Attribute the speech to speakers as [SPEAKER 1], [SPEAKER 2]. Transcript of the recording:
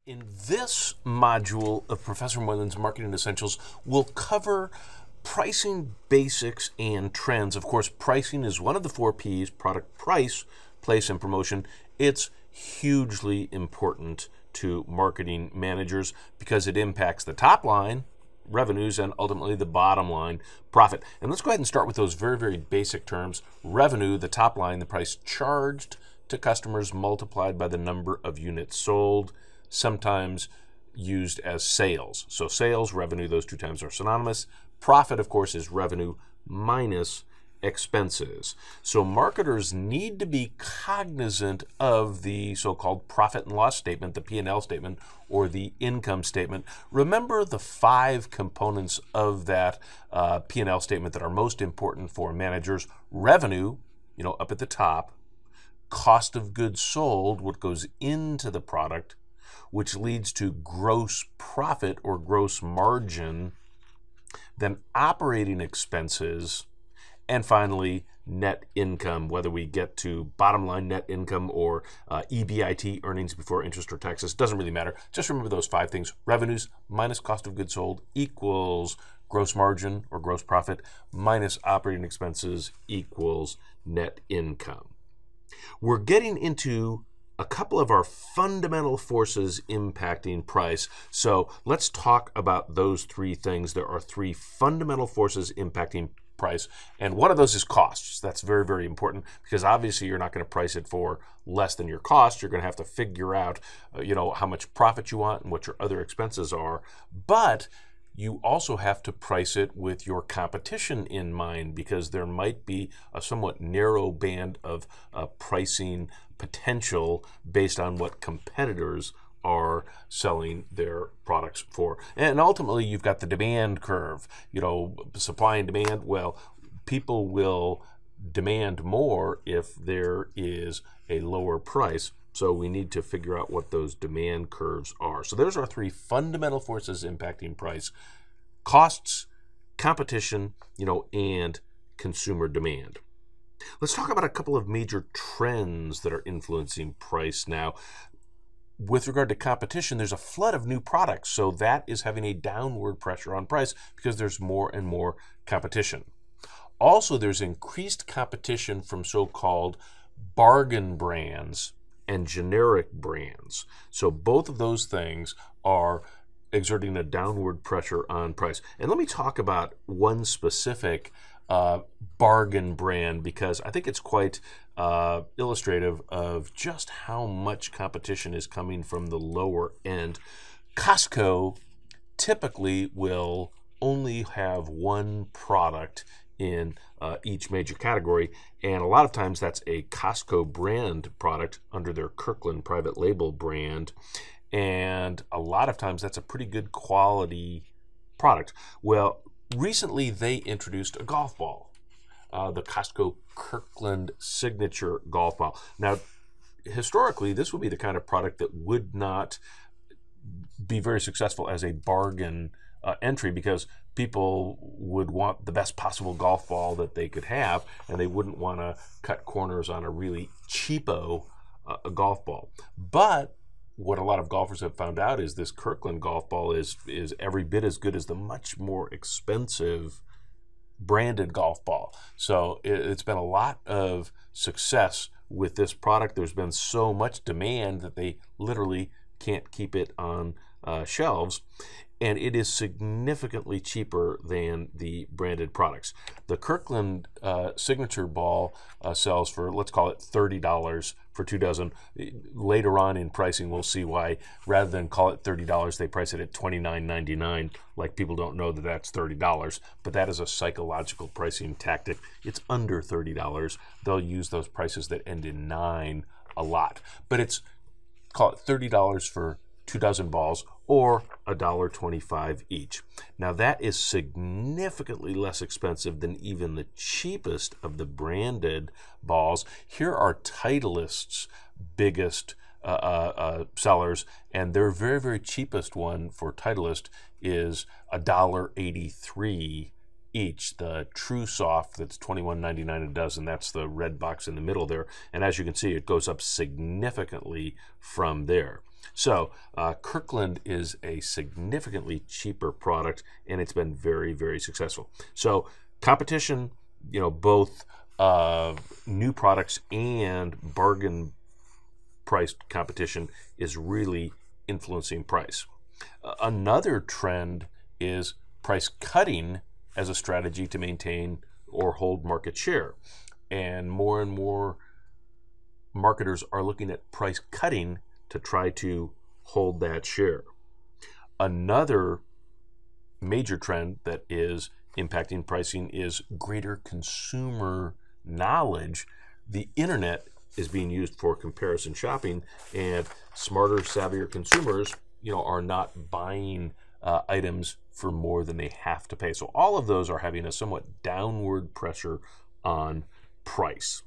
[SPEAKER 1] In this module of Professor Moylan's Marketing Essentials, we'll cover pricing basics and trends. Of course, pricing is one of the 4 Ps: product, price, place, and promotion. It's hugely important to marketing managers because it impacts the top line, revenues, and ultimately the bottom line, profit. And let's go ahead and start with those very, very basic terms. Revenue, the top line, the price charged to customers multiplied by the number of units sold, sometimes used as sales. So sales, revenue, those two terms are synonymous. Profit, of course, is revenue minus expenses. So marketers need to be cognizant of the so-called profit and loss statement, the P&L statement, or the income statement. Remember the 5 components of that P&L statement that are most important for managers. Revenue, up at the top. Cost of goods sold, what goes into the product, which leads to gross profit or gross margin, then operating expenses, and finally net income, whether we get to bottom line net income or EBIT, earnings before interest or taxes, doesn't really matter. Just remember those 5 things. Revenues minus cost of goods sold equals gross margin or gross profit minus operating expenses equals net income. We're getting into a couple of our fundamental forces impacting price. So let's talk about those 3 things. There are 3 fundamental forces impacting price, and one of those is costs. That's very, very important because obviously you're not going to price it for less than your cost. You're going to have to figure out, how much profit you want and what your other expenses are. But you also have to price it with your competition in mind because there might be a somewhat narrow band of pricing potential based on what competitors are selling their products for. And ultimately, you've got the demand curve, supply and demand. Well, people will demand more if there is a lower price. So we need to figure out what those demand curves are. So there's our 3 fundamental forces impacting price: costs, competition, and consumer demand. Let's talk about a couple of major trends that are influencing price now. With regard to competition, there's a flood of new products, so that is having a downward pressure on price because there's more and more competition. Also, there's increased competition from so-called bargain brands and generic brands. So both of those things are exerting a downward pressure on price. And let me talk about one specific bargain brand because I think it's quite illustrative of just how much competition is coming from the lower end. Costco typically will only have one product in each major category, and a lot of times that's a Costco brand product under their Kirkland private label brand, and a lot of times that's a pretty good quality product. Well, recently they introduced a golf ball, the Costco Kirkland Signature golf ball. Now, historically, this would be the kind of product that would not be very successful as a bargain entry because people would want the best possible golf ball that they could have, and they wouldn't want to cut corners on a really cheapo golf ball. But what a lot of golfers have found out is this Kirkland golf ball is every bit as good as the much more expensive branded golf ball. So it's been a lot of success with this product. There's been so much demand that they literally can't keep it on shelves, and it is significantly cheaper than the branded products. The Kirkland Signature ball sells for, let's call it $30 for 2 dozen. Later on in pricing, we'll see why rather than call it $30, they price it at $29.99. Like people don't know that that's $30, but that is a psychological pricing tactic. It's under $30. They'll use those prices that end in 9 a lot, but it's, call it $30 for 2 dozen balls, or $1.25 each. Now that is significantly less expensive than even the cheapest of the branded balls. Here are Titleist's biggest sellers, and their very, very cheapest one for Titleist is $1.83 each. The True Soft, that's $21.99 a dozen, that's the red box in the middle there, and as you can see, it goes up significantly from there. So Kirkland is a significantly cheaper product, and it's been very, very successful. So competition, both new products and bargain priced competition is really influencing price. Another trend is price cutting as a strategy to maintain or hold market share. And more marketers are looking at price cutting to try to hold that share. Another major trend that is impacting pricing is greater consumer knowledge. The internet is being used for comparison shopping, and smarter, savvier consumers, are not buying items for more than they have to pay. So all of those are having a somewhat downward pressure on price.